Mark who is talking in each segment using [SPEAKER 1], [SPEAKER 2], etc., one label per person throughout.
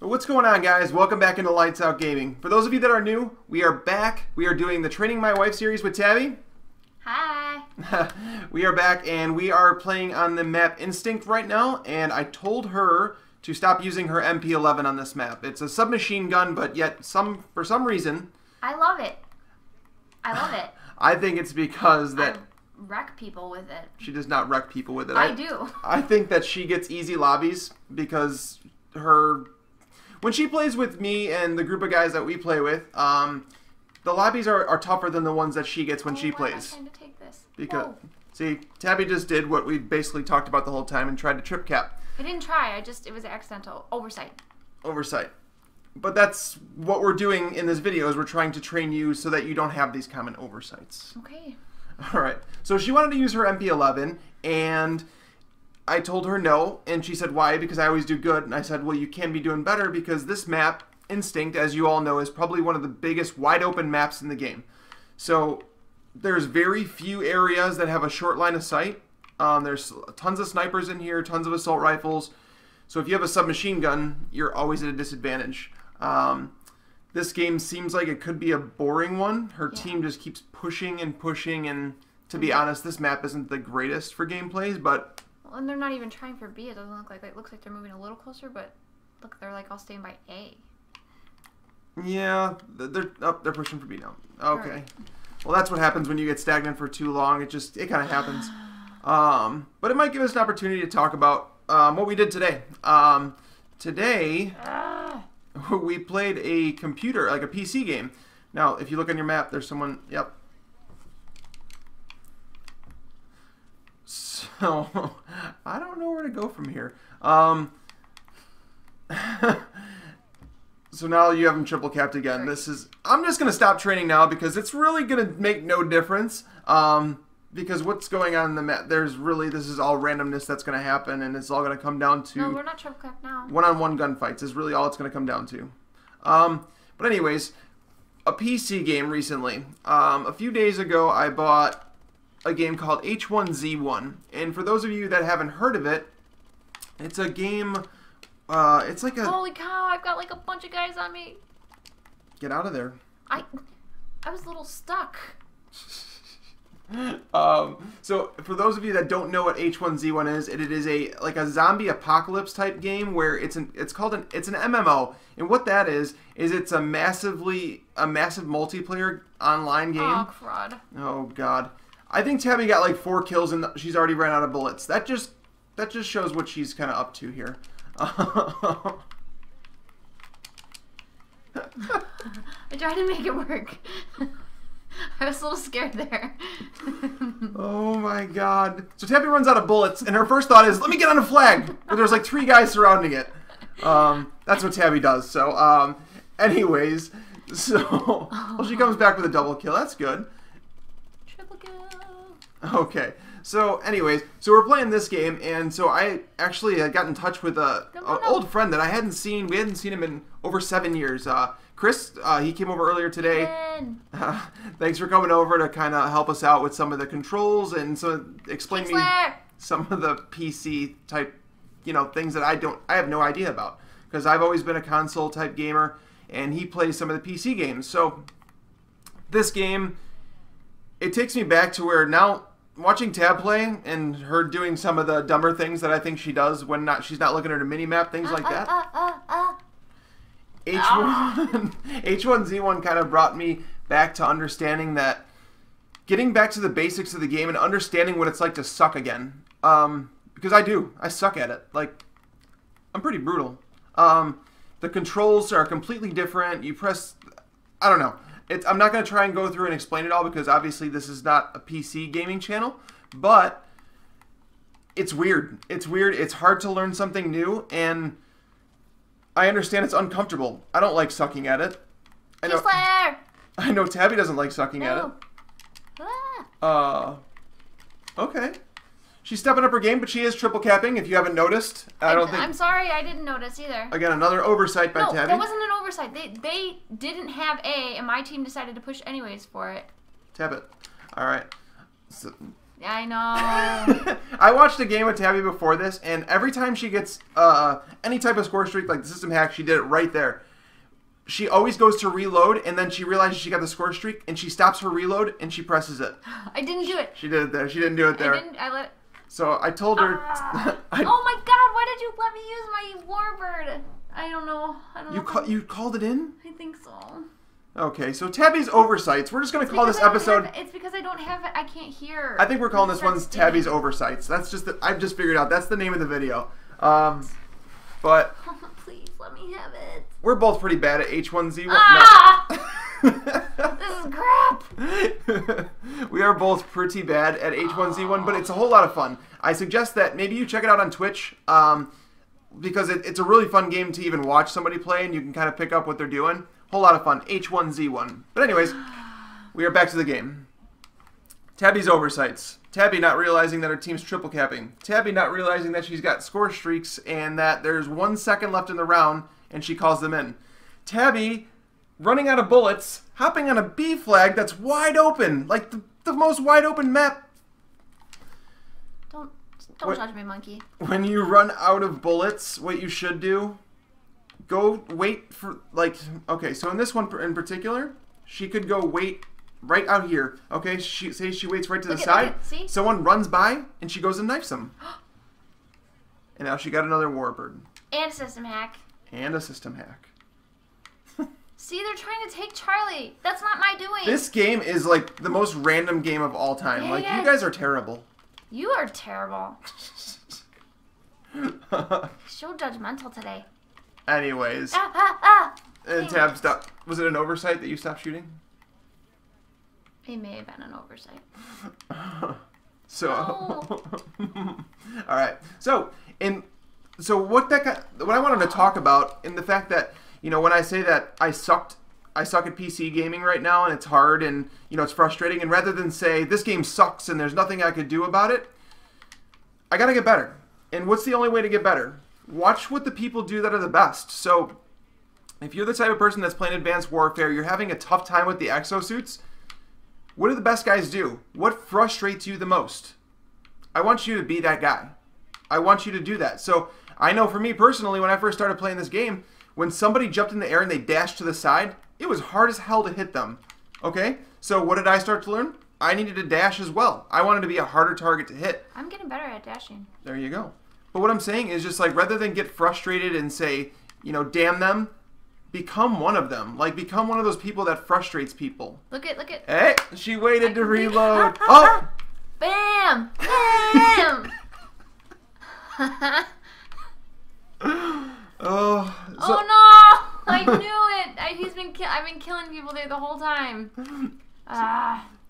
[SPEAKER 1] What's going on, guys? Welcome back into Lights Out Gaming. For those of you that are new, we are back. We are doing the Training My Wife series with Tabbie.
[SPEAKER 2] Hi.
[SPEAKER 1] We are back and we are playing on the map Instinct right now, and I told her to stop using her MP11 on this map. It's a submachine gun, but yet for some reason...
[SPEAKER 2] I love it. I love it.
[SPEAKER 1] I think it's because that...
[SPEAKER 2] I wreck people with it.
[SPEAKER 1] She does not wreck people with it.
[SPEAKER 2] I do.
[SPEAKER 1] I think that she gets easy lobbies because when she plays with me and the group of guys that we play with, the lobbies are tougher than the ones that she gets when she plays.
[SPEAKER 2] Why am I trying to take this?
[SPEAKER 1] Because, see, Tabbie just did what we basically talked about the whole time and tried to trip cap.
[SPEAKER 2] I didn't try. It was an accidental oversight.
[SPEAKER 1] Oversight. But that's what we're doing in this video, is we're trying to train you so that you don't have these common oversights.
[SPEAKER 2] Okay.
[SPEAKER 1] Alright, so she wanted to use her MP11, and I told her no, and she said, why? Because I always do good. And I said, well, you can be doing better because this map, Instinct, as you all know, is probably one of the biggest wide open maps in the game. So there's very few areas that have a short line of sight. There's tons of snipers in here, tons of assault rifles. So if you have a submachine gun, you're always at a disadvantage. This game seems like it could be a boring one. Her team just keeps pushing and pushing, and to be honest, this map isn't the greatest for gameplays, but...
[SPEAKER 2] Well, and they're not even trying for B. It doesn't look like... It looks like they're moving a little closer, but look, they're like all staying by A.
[SPEAKER 1] Yeah, they're pushing for B now. Okay.
[SPEAKER 2] Right.
[SPEAKER 1] Well, that's what happens when you get stagnant for too long. It kind of happens. But it might give us an opportunity to talk about what we did today. Today... we played a computer, like a PC game. Now, if you look on your map, there's someone, yep. So, I don't know where to go from here. So now you have him triple capped again. This is, I'm just going to stop training now because it's really going to make no difference. Because what's going on in the map, this is all randomness that's going to happen, and it's all going to come down to...
[SPEAKER 2] No, we're not triple capped now.
[SPEAKER 1] One-on-one gunfights is really all it's going to come down to. But anyways, a PC game recently. A few days ago, I bought a game called H1Z1. And for those of you that haven't heard of it, it's a game... it's like a...
[SPEAKER 2] Holy cow, I've got like a bunch of guys on me.
[SPEAKER 1] Get out of there.
[SPEAKER 2] I was a little stuck.
[SPEAKER 1] So for those of you that don't know what H1Z1 is, it is like a zombie apocalypse type game where it's an MMO, and what that is it's a massive multiplayer online game.
[SPEAKER 2] Oh, crud.
[SPEAKER 1] Oh god. I think Tabbie got like 4 kills and she's already ran out of bullets. That just shows what she's kind of up to here.
[SPEAKER 2] I tried to make it work. I was a little scared there.
[SPEAKER 1] Oh my god. So Tabbie runs out of bullets, and her first thought is, let me get on a flag! But there's like 3 guys surrounding it. That's what Tabbie does. So, anyways, so well, she comes back with a double kill. That's good.
[SPEAKER 2] Triple kill.
[SPEAKER 1] Okay. So, anyways, so we're playing this game, and so I actually got in touch with an old friend that I hadn't seen. We hadn't seen him in over 7 years. Chris, he came over earlier today. Thanks for coming over to kind of help us out with some of the controls and explain me some of the PC type, things that I have no idea about, because I've always been a console type gamer, and he plays some of the PC games. So this game, it takes me back to where now watching Tab play and her doing some of the dumber things that I think she does when she's not looking at her mini map, things like that. H1Z1 kind of brought me back to understanding that, getting back to the basics of the game and understanding what it's like to suck again. Because I suck at it. Like, I'm pretty brutal. The controls are completely different. You press, I don't know. I'm not going to try and go through and explain it all because obviously this is not a PC gaming channel, but it's weird. It's weird. It's hard to learn something new, and I understand it's uncomfortable. I don't like sucking at it. I know Tabbie doesn't like sucking at it. Okay. She's stepping up her game, but she is triple capping, if you haven't noticed.
[SPEAKER 2] I'm sorry, I didn't notice either.
[SPEAKER 1] Again, another oversight by Tabbie.
[SPEAKER 2] No, that wasn't an oversight. They didn't have A, and my team decided to push anyways for it.
[SPEAKER 1] Tab it. Alright. So,
[SPEAKER 2] Yeah, I know.
[SPEAKER 1] I watched a game with Tabbie before this, and every time she gets any type of score streak, like the system hack, she did it right there. She always goes to reload, and then she realizes she got the score streak, and she stops her reload, and she presses it.
[SPEAKER 2] I didn't do it.
[SPEAKER 1] She did it there. She didn't do it there.
[SPEAKER 2] I let it.
[SPEAKER 1] So I told her...
[SPEAKER 2] Oh my god, why did you let me use my warbird? I don't know.
[SPEAKER 1] You called it in?
[SPEAKER 2] I think so.
[SPEAKER 1] Okay, so Tabbie's oversights. We're just going to call this episode...
[SPEAKER 2] It's because I don't have it. I can't hear.
[SPEAKER 1] I think we're calling this one Tabbie's oversights. That's just... I've just figured out. That's the name of the video. But...
[SPEAKER 2] Please, let me have it.
[SPEAKER 1] We're both pretty bad at H1Z1.
[SPEAKER 2] Ah! This is crap.
[SPEAKER 1] We are both pretty bad at H1Z1, but it's a whole lot of fun. I suggest that maybe you check it out on Twitch, because it's a really fun game to even watch somebody play, and you can kind of pick up what they're doing. Whole lot of fun. H1Z1. But anyways, we are back to the game. Tabbie's oversights. Tabbie not realizing that her team's triple capping. Tabbie not realizing that she's got score streaks and that there's 1 second left in the round, and she calls them in. Tabbie running out of bullets, hopping on a B flag that's wide open, like the most wide open map.
[SPEAKER 2] Don't judge me, monkey.
[SPEAKER 1] When you run out of bullets, what you should do, go wait for, like, okay, so in this one in particular, she could go wait right out here. Okay, she waits right to the side.
[SPEAKER 2] See?
[SPEAKER 1] Someone runs by, and she goes and knifes him. And now she got another warbird.
[SPEAKER 2] And a system hack.
[SPEAKER 1] And a system hack.
[SPEAKER 2] See, they're trying to take Charlie. That's not my doing.
[SPEAKER 1] This game is like the most random game of all time.
[SPEAKER 2] Dang
[SPEAKER 1] like,
[SPEAKER 2] it.
[SPEAKER 1] you guys are terrible.
[SPEAKER 2] You are terrible. So judgmental today.
[SPEAKER 1] Anyways. And Tab stopped. Was it an oversight that you stopped shooting?
[SPEAKER 2] It may have been an oversight.
[SPEAKER 1] So,
[SPEAKER 2] No.
[SPEAKER 1] all right. So what I wanted to talk about, in the fact that, you know, when I say that I suck at PC gaming right now, and it's hard, and, you know, it's frustrating, and rather than say this game sucks and there's nothing I could do about it, I gotta get better. And what's the only way to get better? Watch what the people do that are the best. So if you're the type of person that's playing Advanced Warfare, you're having a tough time with the exosuits, what do the best guys do? What frustrates you the most? I want you to be that guy. I want you to do that. So I know for me personally, when I first started playing this game, when somebody jumped in the air and they dashed to the side, it was hard as hell to hit them. Okay? So what did I start to learn? I needed to dash as well. I wanted to be a harder target to hit.
[SPEAKER 2] I'm getting better at dashing.
[SPEAKER 1] There you go. But what I'm saying is just like, rather than get frustrated and say, you know, damn them, become one of them. Like, become one of those people that frustrates people.
[SPEAKER 2] Look at.
[SPEAKER 1] Hey, she waited to reload. Oh!
[SPEAKER 2] Bam! Bam!
[SPEAKER 1] Oh
[SPEAKER 2] no! I knew it. I've been killing people there the whole time.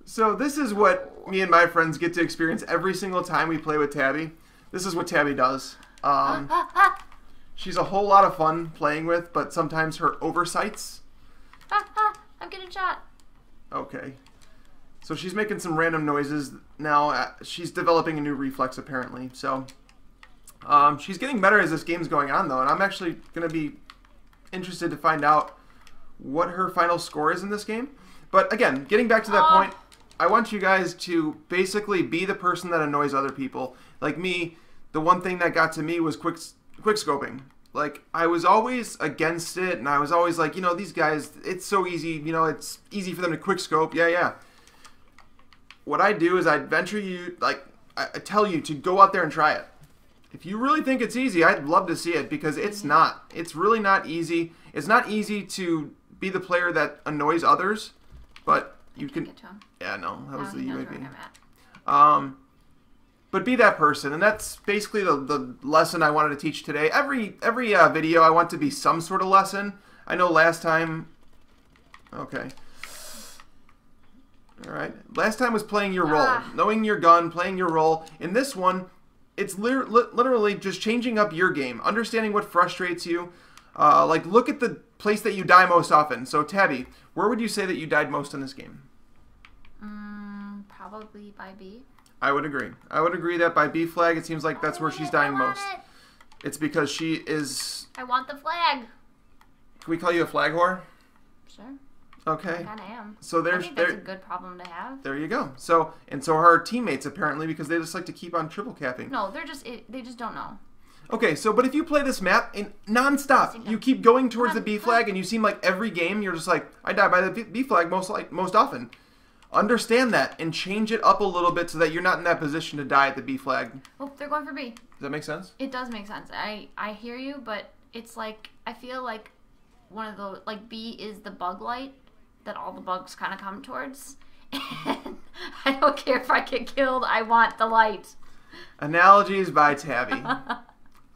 [SPEAKER 1] So this is what me and my friends get to experience every single time we play with Tabbie. This is what Tabbie does. She's a whole lot of fun playing with, but sometimes her oversights.
[SPEAKER 2] I'm getting shot.
[SPEAKER 1] Okay. So she's making some random noises now. She's developing a new reflex apparently. So she's getting better as this game's going on though, and I'm actually going to be interested to find out what her final score is in this game. But again, getting back to that point, I want you guys to basically be the person that annoys other people. Like me, the one thing that got to me was quick scoping. Like, I was always against it, and I was always like, you know, these guys, it's so easy, you know, it's easy for them to quick scope. Yeah. What I do is I venture you, like, I tell you to go out there and try it. If you really think it's easy, I'd love to see it, because it's not. It's really not easy. It's not easy to be the player that annoys others, but you can.
[SPEAKER 2] Get to him.
[SPEAKER 1] Yeah, no, that was the
[SPEAKER 2] he knows
[SPEAKER 1] UAV.
[SPEAKER 2] where I'm at.
[SPEAKER 1] But be that person, and that's basically the lesson I wanted to teach today. Every video, I want to be some sort of lesson. I know last time. Okay. All right. Last time was playing your role, knowing your gun, playing your role. In this one, it's literally just changing up your game, understanding what frustrates you. Like, look at the place that you die most often. So, Tabbie, where would you say that you died most in this game?
[SPEAKER 2] Probably by B.
[SPEAKER 1] I would agree. I would agree that by B flag, it seems like that's where she's dying most. It's because she is...
[SPEAKER 2] I want the flag.
[SPEAKER 1] Can we call you a flag whore?
[SPEAKER 2] Sure.
[SPEAKER 1] Okay.
[SPEAKER 2] I kind of am.
[SPEAKER 1] So
[SPEAKER 2] I think that's a good problem to have.
[SPEAKER 1] There you go. So are her teammates apparently, because they just like to keep on triple capping.
[SPEAKER 2] No, they just don't know.
[SPEAKER 1] Okay, so but if you play this map in nonstop, you keep going towards the B flag, and you seem like every game you're just like, I die by the B flag most often. Understand that and change it up a little bit so that you're not in that position to die at the B flag.
[SPEAKER 2] Oh, they're going for B.
[SPEAKER 1] Does that make sense?
[SPEAKER 2] It does make sense. I hear you, but it's like I feel like one of the B is the bug light that all the bugs kind of come towards. And I don't care if I get killed. I want the light.
[SPEAKER 1] Analogies by Tabbie.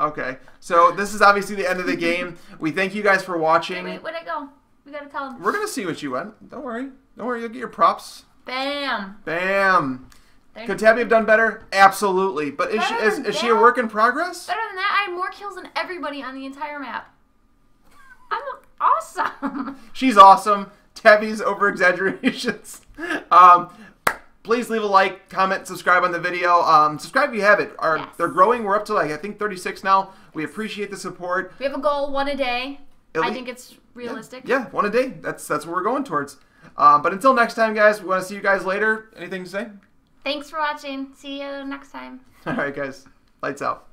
[SPEAKER 1] Okay, so this is obviously the end of the game. We thank you guys for watching.
[SPEAKER 2] Wait, where'd I go? We gotta tell them.
[SPEAKER 1] We're gonna see what you went. Don't worry. You'll get your props.
[SPEAKER 2] Bam.
[SPEAKER 1] Bam. Could Tabbie have done better? Absolutely. But is she a work in progress?
[SPEAKER 2] Better than that, I had more kills than everybody on the entire map. I'm awesome.
[SPEAKER 1] She's awesome. Tabbie's over exaggerations. Please leave a like, comment, subscribe on the video. Subscribe if you haven't.
[SPEAKER 2] Yes.
[SPEAKER 1] They're growing. We're up to I think 36 now. We appreciate the support.
[SPEAKER 2] We have a goal, 1 a day. I think it's realistic.
[SPEAKER 1] Yeah, 1 a day. That's what we're going towards. But until next time, guys, we want to see you guys later. Anything to say?
[SPEAKER 2] Thanks for watching. See you next time.
[SPEAKER 1] All right, guys. Lights out.